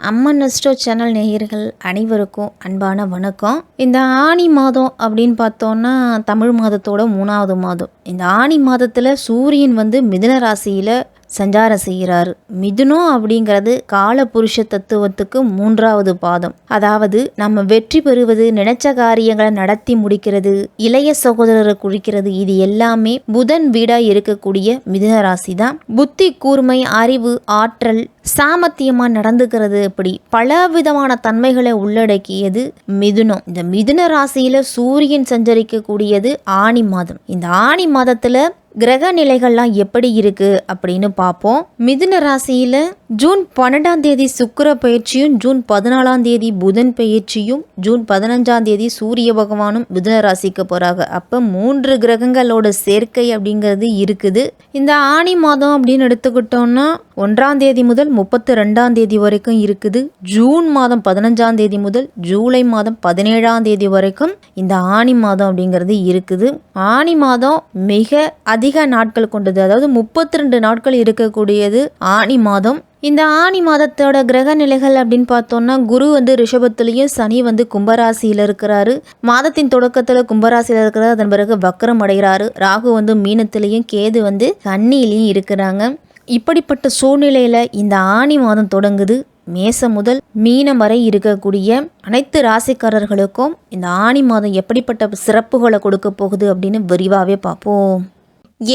அம்மன் astro channel நேயர்கள் அனைவருக்கும் அன்பான வணக்கம். இந்த ஆனி மாதம் அப்படின்னு பார்த்தோன்னா தமிழ் மாதத்தோட 3வது மாதம். இந்த ஆனி மாதத்தில் சூரியன் மிதுன ராசியில் சஞ்சாரம் செய்கிறாரு. மிதுனம் அப்படிங்கிறது கால புருஷ தத்துவத்துக்கு 3வது பாதம். அதாவது நம்ம வெற்றி பெறுவது, நினைச்ச காரியங்களை நடத்தி முடிக்கிறது, இளைய சகோதரரை குறிக்கிறது. இது எல்லாமே புதன் வீடா இருக்கக்கூடிய மிதுன ராசி தான். புத்தி கூர்மை, அறிவு, ஆற்றல், சாமர்த்தியமா நடந்துக்கிறது, இப்படி பல விதமான தன்மைகளை உள்ளடக்கியது மிதுனம். இந்த மிதுன ராசியில சூரியன் சஞ்சரிக்கக்கூடியது ஆனி மாதம். இந்த ஆனி மாதத்துல கிரக நிலைகள்லாம் எப்படி இருக்கு அப்படின்னு பார்ப்போம். மிதுன ராசியில ஜூன் 12ஆம் தேதி சுக்கிர பயிற்சியும், ஜூன் 14ஆம் தேதி புதன் பயிற்சியும், ஜூன் 15ஆம் தேதி சூரிய பகவானும் மிதுன ராசிக்கு போறாங்க. அப்ப 3 கிரகங்களோட சேர்க்கை அப்படிங்கிறது இருக்குது. இந்த ஆனி மாதம் அப்படின்னு எடுத்துக்கிட்டோம்னா 1ஆம் தேதி முதல் 32ஆம் தேதி வரைக்கும் இருக்குது. ஜூன் மாதம் 15ஆம் தேதி முதல் ஜூலை மாதம் 17ஆம் தேதி வரைக்கும் இந்த ஆனி மாதம் அப்படிங்கிறது இருக்குது. ஆனி மாதம் மிக அதிக நாட்கள் கொண்டது, அதாவது 32 நாட்கள் இருக்கக்கூடியது ஆனி மாதம். இந்த ஆனி மாதத்தோட கிரக நிலைகள் அப்படின்னு பார்த்தோம்னா குரு ரிஷபத்திலையும், சனி கும்பராசியில் இருக்கிறாரு. மாதத்தின் தொடக்கத்தில் கும்பராசியில் இருக்கிறாரு, அதன் பிறகு வக்கரம் அடைகிறாரு. ராகு மீனத்திலையும், கேது கன்னியிலையும் இருக்கிறாங்க. இப்படிப்பட்ட சூழ்நிலையில் இந்த ஆனி மாதம் தொடங்குது. மேசம் முதல் மீனம் வரை இருக்கக்கூடிய அனைத்து ராசிக்காரர்களுக்கும் இந்த ஆனி மாதம் எப்படிப்பட்ட சிறப்புகளை கொடுக்க போகுது அப்படின்னு விரிவாகவே பார்ப்போம்.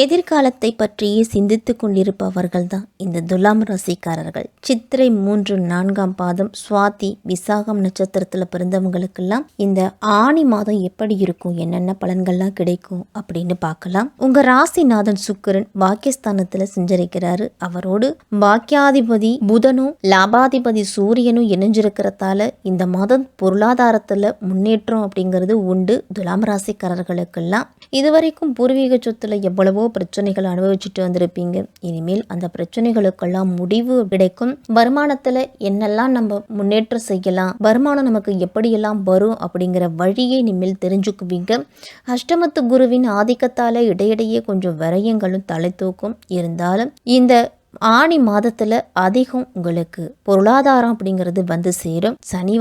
எதிர்காலத்தை பற்றியே சிந்தித்து கொண்டிருப்பவர்கள் தான் இந்த துலாம் ராசிக்காரர்கள். சித்திரை 3, 4ஆம் பாதம், சுவாதி, விசாகம் நட்சத்திரத்தில் பிறந்தவங்களுக்கெல்லாம் இந்த ஆனி மாதம் எப்படி இருக்கும், என்னென்ன பலன்கள்லாம் கிடைக்கும் அப்படின்னு பார்க்கலாம். உங்க ராசிநாதன் சுக்கிரன் பாக்கியஸ்தானத்தில் சஞ்சரிக்கிறாரு. அவரோடு பாக்கியாதிபதி புதனும் லாபாதிபதி சூரியனும் இணைஞ்சிருக்கிறதால இந்த மாதம் பொருளாதாரத்தில் முன்னேற்றம் அப்படிங்கிறது உண்டு. துலாம் ராசிக்காரர்களுக்கெல்லாம் இதுவரைக்கும் பூர்வீக சொத்துல எவ்வளவோ பிரச்சனைகள் அனுபவிச்சுட்டு வந்திருப்பீங்க. இனிமேல் அந்த பிரச்சனைகளுக்கெல்லாம் முடிவு கிடைக்கும். வருமானத்துல என்னெல்லாம் நம்ம முன்னேற்றம் செய்யலாம், வருமானம் நமக்கு எப்படியெல்லாம் வரும் அப்படிங்கிற வழியை இனிமேல் தெரிஞ்சுக்குவீங்க. அஷ்டமத்து குருவின் ஆதிக்கத்தால இடையிடையே கொஞ்சம் விரயங்களும் தலை தூக்கும். இருந்தாலும் இந்த ஆனி மாதத்துல அதிகம் உங்களுக்கு பொருளாதாரம் அப்படிங்கிறது சேரும். சனி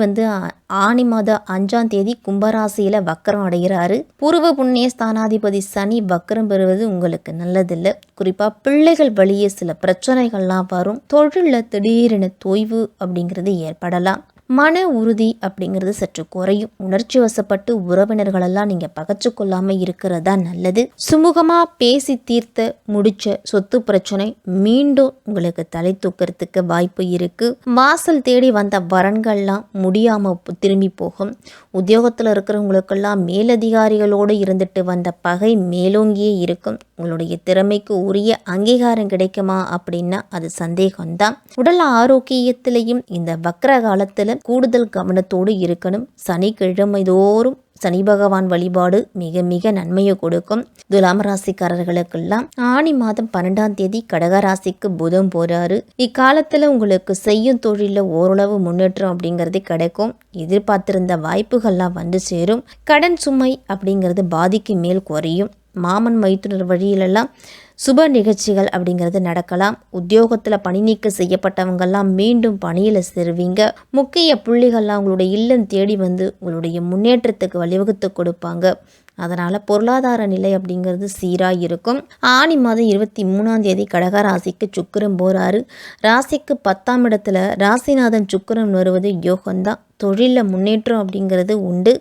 ஆனி மாதம் 5ஆம் தேதி கும்பராசியில வக்கரம் அடைகிறாரு. பூர்வ புண்ணிய ஸ்தானாதிபதி சனி வக்கரம் பெறுவது உங்களுக்கு நல்லதில்லை. குறிப்பா பிள்ளைகள் வழியே சில பிரச்சனைகள்லாம் வரும். தொழில திடீரென தொய்வு அப்படிங்கிறது ஏற்படலாம். மன உறுதி அப்படிங்கிறது சற்று குறையும். உணர்ச்சி வசப்பட்டு உறவினர்களெல்லாம் நீங்க பகச்சு கொள்ளாம இருக்கிறதா நல்லது. சுமூகமா பேசி தீர்த்த முடிச்ச சொத்து பிரச்சனை மீண்டும் உங்களுக்கு தலை தூக்கிறதுக்கு வாய்ப்பு இருக்கு. வாசல் தேடி வந்த வரன்கள்லாம் முடியாம திரும்பி போகும். உத்தியோகத்துல இருக்கிறவங்களுக்கெல்லாம் மேலதிகாரிகளோடு இருந்துட்டு வந்த பகை மேலோங்கியே இருக்கும். உங்களுடைய திறமைக்கு உரிய அங்கீகாரம் கிடைக்குமா அப்படின்னா அது சந்தேகம்தான். உடல் ஆரோக்கியத்திலையும் இந்த வக்ர காலத்துல கூடுதல் கவனத்தோடு இருக்கணும். சனிக்கிழமை தோறும் சனி பகவான் வழிபாடு மிக மிக நன்மையை கொடுக்கும். துலாம் ராசிக்காரர்களுக்கெல்லாம் ஆனி மாதம் 12ஆம் தேதி கடகராசிக்கு புதன் போறாரு. இக்காலத்துல உங்களுக்கு செய்யும் தொழில ஓரளவு முன்னேற்றம் அப்படிங்கிறது கிடைக்கும். எதிர்பார்த்திருந்த வாய்ப்புகள்லாம் சேரும். கடன் சுமை அப்படிங்கிறது பாதிக்கு மேல் குறையும். மாமன் மைத்துனர் வழியிலெல்லாம் சுப நிகழ்ச்சிகள் அப்படிங்கிறது நடக்கலாம். உத்தியோகத்தில் பணி நீக்கம் செய்யப்பட்டவங்கெல்லாம் மீண்டும் பணியில் சேருவீங்க. முக்கிய புள்ளிகள்லாம் உங்களுடைய இல்லம் தேடி உங்களுடைய முன்னேற்றத்துக்கு வழிவகுத்து கொடுப்பாங்க. அதனால் பொருளாதார நிலை அப்படிங்கிறது சீராக இருக்கும். ஆனி மாதம் 23ஆம் தேதி கடக ராசிக்கு சுக்கிரன் போகிறாரு. ராசிக்கு 10ஆம் இடத்துல ராசிநாதன் சுக்கிரன் வருவது யோகம்தான். தொழிலில் முன்னேற்றம் அப்படிங்கிறது உண்டு.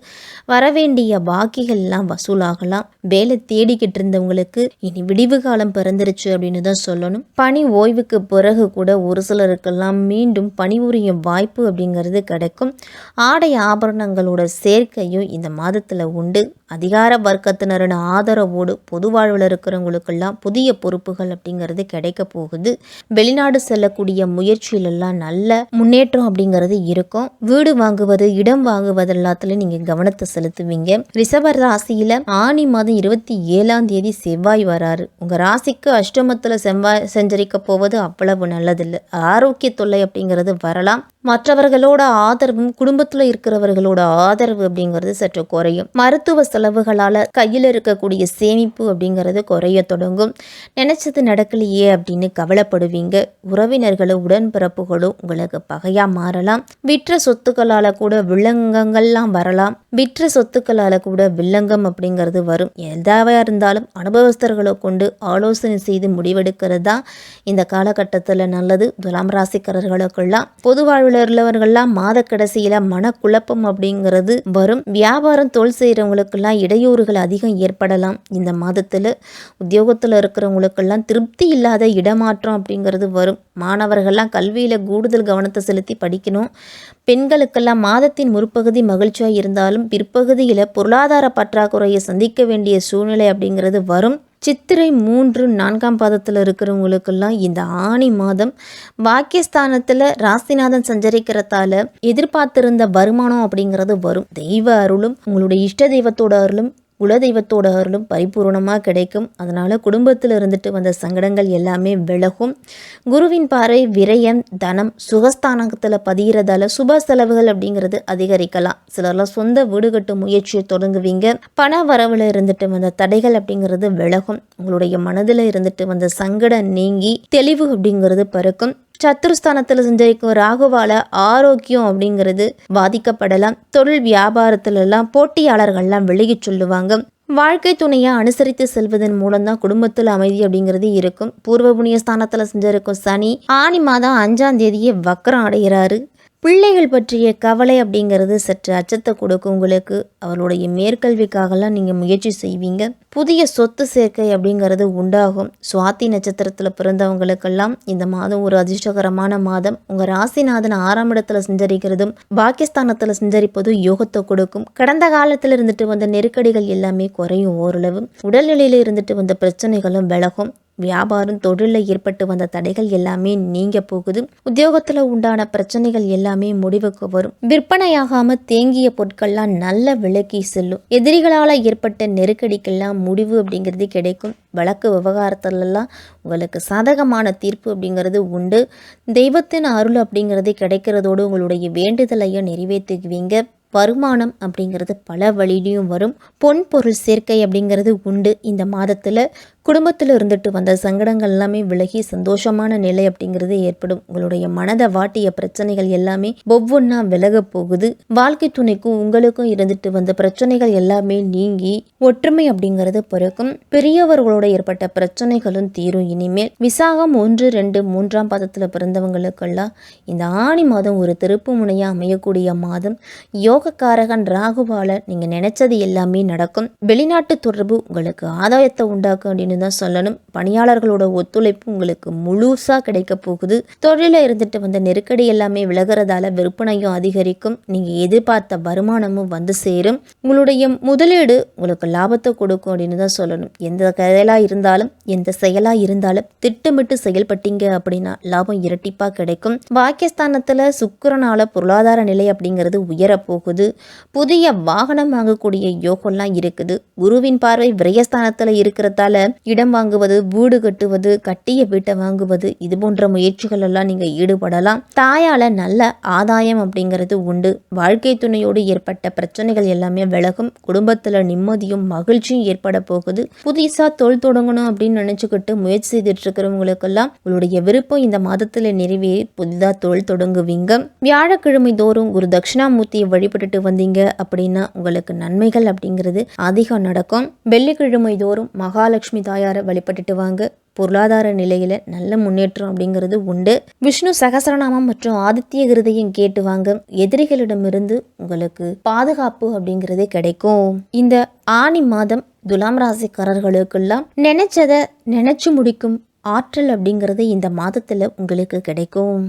வரவேண்டிய பாக்கிகள்லாம் வசூலாகலாம். வேலை தேடிக்கிட்டு இருந்தவங்களுக்கு இனி விடிவு காலம் பிறந்துருச்சு அப்படின்னு தான் சொல்லணும். பணி ஓய்வுக்கு பிறகு கூட ஒரு சிலருக்கெல்லாம் மீண்டும் பணிபுரியும் வாய்ப்பு அப்படிங்கிறது கிடைக்கும். ஆடை ஆபரணங்களோட சேர்க்கையும் இந்த மாதத்தில் உண்டு. அதிகார வர்க்கத்தினரின் ஆதரவோடு பொது வாழ்வில் இருக்கிறவங்களுக்கெல்லாம் புதிய பொறுப்புகள் அப்படிங்கிறது கிடைக்க போகுது. வெளிநாடு செல்லக்கூடிய முயற்சியிலெல்லாம் நல்ல முன்னேற்றம் அப்படிங்கிறது இருக்கும். வீடு வாங்குவது, இடம் வாங்குவது எல்லாத்துலயும் நீங்க கவனத்தை செலுத்துவீங்க. ரிஷப ராசியில ஆனி மாதம் 27ஆம் தேதி செவ்வாய் வராரு. உங்க ராசிக்கு அஷ்டமத்துல செவ்வாய் சஞ்சரிக்க போவது அவ்வளவு நல்லதில்லை. ஆரோக்கிய தொல்லை அப்படிங்கிறது வரலாம். மற்றவர்களோட ஆதரவும் குடும்பத்தில் இருக்கிறவர்களோட ஆதரவு அப்படிங்கிறது சற்று குறையும். மருத்துவ செலவுகளால் கையில் இருக்கக்கூடிய சேமிப்பு அப்படிங்கிறது குறைய தொடங்கும். நினைச்சது நடக்கலையே அப்படின்னு கவலைப்படுவீங்க. உறவினர்களும் உடன்பிறப்புகளும் உங்களுக்கு பகையா மாறலாம். விற்ற சொத்துக்களால் கூட வில்லங்கங்கள்லாம் வரலாம். விற்ற சொத்துக்களால் கூட வில்லங்கம் அப்படிங்கிறது வரும். எதாக இருந்தாலும் அனுபவஸ்தர்களை கொண்டு ஆலோசனை செய்து முடிவெடுக்கிறது தான் இந்த காலகட்டத்தில் நல்லது. துலாம் ராசிக்காரர்களுக்கெல்லாம் பொது வாழ்வில் உள்ளவர்கள்லாம் மாத கடைசியில் மனக்குழப்பம் அப்படிங்கிறது வரும். வியாபாரம் தொழில் செய்கிறவங்களுக்கெல்லாம் இடையூறுகள் அதிகம் ஏற்படலாம். இந்த மாதத்தில் உத்தியோகத்தில் இருக்கிறவங்களுக்கெல்லாம் திருப்தி இல்லாத இடமாற்றம் அப்படிங்கிறது வரும். மாணவர்கள்லாம் கல்வியில் கூடுதல் கவனத்தை செலுத்தி படிக்கணும். பெண்களுக்கெல்லாம் மாதத்தின் முற்பகுதி மகிழ்ச்சியாக இருந்தாலும் பிற்பகுதியில் பொருளாதார பற்றாக்குறையை சந்திக்க வேண்டிய சூழ்நிலை அப்படிங்கிறது வரும். சித்திரை 3, 4ஆம் பாதத்தில் இருக்கிறவங்களுக்கெல்லாம் இந்த ஆணி மாதம் பாக்கியஸ்தானத்தில் ராசிநாதன் சஞ்சரிக்கிறதால எதிர்பார்த்திருந்த வருமானம் அப்படிங்கிறது வரும். தெய்வ அருளும் உங்களுடைய இஷ்ட தெய்வத்தோட அருளும் குலதெய்வத்தோட அருளும் பரிபூர்ணமாக கிடைக்கும். அதனால் குடும்பத்தில் இருந்துட்டு வந்த சங்கடங்கள் எல்லாமே விலகும். குருவின் பார்வை விரயம் தனம் சுகஸ்தானத்தில் பதிகிறதால சுப செலவுகள் அப்படிங்கிறது அதிகரிக்கலாம். சிலர்லாம் சொந்த வீடு கட்டும் முயற்சியை தொடங்குவீங்க. பண வரவில் இருந்துட்டு வந்த தடைகள் அப்படிங்கிறது விலகும். உங்களுடைய மனதில் இருந்துட்டு வந்த சங்கடம் நீங்கி தெளிவு அப்படிங்கிறது பிறக்கும். சத்துருஸ்தானத்தில் செஞ்சிருக்கும் ராகுவால ஆரோக்கியம் அப்படிங்கிறது பாதிக்கப்படலாம். தொழில் வியாபாரத்திலெல்லாம் போட்டியாளர்கள்லாம் விலகி சொல்லுவாங்க. வாழ்க்கை துணையை அனுசரித்து செல்வதன் மூலம்தான் குடும்பத்தில் அமைதி அப்படிங்கிறது இருக்கும். பூர்வ புண்ணிய ஸ்தானத்தில் செஞ்சிருக்கும் சனி ஆனி மாதம் 5ஆம் தேதியே வக்கரம் அடைகிறாரு. பிள்ளைகள் பற்றிய கவலை அப்படிங்கிறது சற்று அச்சத்தை கொடுக்கும் உங்களுக்கு. அவளுடைய மேற்கல்விக்காகலாம் நீங்கள் முயற்சி செய்வீங்க. புதிய சொத்து சேர்க்கை அப்படிங்கிறது உண்டாகும். சுவாதி நட்சத்திரத்தில் பிறந்தவங்களுக்கெல்லாம் இந்த மாதம் ஒரு அதிர்ஷ்டகரமான மாதம். உங்கள் ராசிநாதன் 6ஆம் இடத்துல சஞ்சரிக்கிறதும் பாகிஸ்தானத்தில் சஞ்சரிப்பதும் யோகத்தை கொடுக்கும். கடந்த காலத்தில் இருந்துட்டு வந்த நெருக்கடிகள் எல்லாமே குறையும். ஓரளவு உடல்நிலையில் இருந்துட்டு வந்த பிரச்சனைகளும் விலகும். வியாபாரம் தொழிலில் ஏற்பட்டு வந்த தடைகள் எல்லாமே நீங்க போகுது. உத்தியோகத்தில் உண்டான பிரச்சனைகள் எல்லாமே முடிவுக்கு வரும். விற்பனையாகாம தேங்கிய பொருட்கள்லாம் நல்ல விலைக்கு செல்லும். எதிரிகளால் ஏற்பட்ட நெருக்கடிக்கெல்லாம் முடிவு அப்படிங்கிறது கிடைக்கும். வழக்கு விவகாரத்திலெல்லாம் உங்களுக்கு சாதகமான தீர்ப்பு அப்படிங்கிறது உண்டு. தெய்வத்தின் அருள் அப்படிங்கிறது கிடைக்கிறதோடு உங்களுடைய வேண்டுதலையும் நிறைவேற்றுவீங்க. வருமானம் அப்படிங்கிறது பல வழியிலையும் வரும். பொன் பொருள் சேர்க்கை அப்படிங்கிறது உண்டு. இந்த மாதத்தில் குடும்பத்தில் இருந்துட்டு வந்த சங்கடங்கள் எல்லாமே விலகி சந்தோஷமான நிலை அப்படிங்கிறது ஏற்படும். உங்களுடைய மனதை வாட்டிய பிரச்சனைகள் எல்லாமே ஒவ்வொன்றா விலக போகுது. வாழ்க்கை துணைக்கும் உங்களுக்கும் இருந்துட்டு வந்த பிரச்சனைகள் எல்லாமே நீங்கி ஒற்றுமை அப்படிங்கிறது பிறக்கும். பெரியவர்களோட ஏற்பட்ட பிரச்சனைகளும் தீரும். இனிமேல் விசாகம் 1, 2, 3ஆம் பாதத்தில் பிறந்தவங்களுக்கெல்லாம் இந்த ஆணி மாதம் ஒரு திருப்பு முனையா அமையக்கூடிய மாதம். யோகக்காரகன் ராகுவால நீங்க நினைச்சது எல்லாமே நடக்கும். வெளிநாட்டு தொடர்பு உங்களுக்கு ஆதாயத்தை உண்டாக்கும் அப்படின்னு தான் சொல்லணும். பணியாளர்களோட ஒத்துழைப்பு உங்களுக்கு முழுசா கிடைக்க போகுது. தொழில இருந்துட்டு வந்த நெருக்கடி எல்லாமே விலகிறதால விற்பனையும் அதிகரிக்கும். நீங்க எதிர்பார்த்த வருமானமும் வந்து சேரும். உங்களுடைய முதலீடு உங்களுக்கு லாபத்தை கொடுக்கும் அப்படின்னு தான் சொல்லணும். எந்த செயலா இருந்தாலும் திட்டமிட்டு செயல்பட்டீங்க அப்படின்னா லாபம் இரட்டிப்பா கிடைக்கும். பாக்கியஸ்தானத்துல சுக்கிரனால பொருளாதார நிலை அப்படிங்கிறது உயர போகுது. புதிய வாகனம் வாங்கக்கூடிய யோகம்லாம் இருக்குது. குருவின் பார்வை விரயஸ்தானத்துல இருக்கிறதால இடம் வாங்குவது, வீடு கட்டுவது, கட்டிய வீட்டை வாங்குவது, இது போன்ற முயற்சிகள் எல்லாம் நீங்க ஈடுபடலாம். தாயால நல்ல ஆதாயம் அப்படிங்கிறது உண்டு. வாழ்க்கை துணையோடு ஏற்பட்ட பிரச்சனைகள் எல்லாமே விலகும். குடும்பத்துல நிம்மதியும் மகிழ்ச்சியும் ஏற்பட போகுது. புதுசா தொழில் தொடங்கணும் அப்படின்னு நினைச்சுக்கிட்டு முயற்சி செய்துட்டு இருக்கிறவங்களுக்கெல்லாம் உங்களுடைய விருப்பம் இந்த மாதத்துல நிறைவேறி புதிதா தொழில் தொடங்குவீங்க. வியாழக்கிழமை தோறும் ஒரு தட்சிணாமூர்த்தியை வழிபட்டுட்டு வந்தீங்க அப்படின்னா உங்களுக்கு நன்மைகள் அப்படிங்கிறது அதிகம் நடக்கும். வெள்ளிக்கிழமை தோறும் மகாலட்சுமி தாயாரை வழிபட்டுட்டு வாங்க. பொருளாதார நிலையில நல்ல முன்னேற்றம் அப்படிங்கிறது உண்டு. விஷ்ணு சகசரநாமம் மற்றும் ஆதித்ய கிருதையும் கேட்டு வாங்க. எதிரிகளிடமிருந்து உங்களுக்கு பாதுகாப்பு அப்படிங்கிறது கிடைக்கும். இந்த ஆணி மாதம் துலாம் ராசிக்காரர்களுக்கெல்லாம் நினைச்சதை நினைச்சு முடிக்கும் ஆற்றல் அப்படிங்கிறது இந்த மாதத்துல உங்களுக்கு கிடைக்கும்.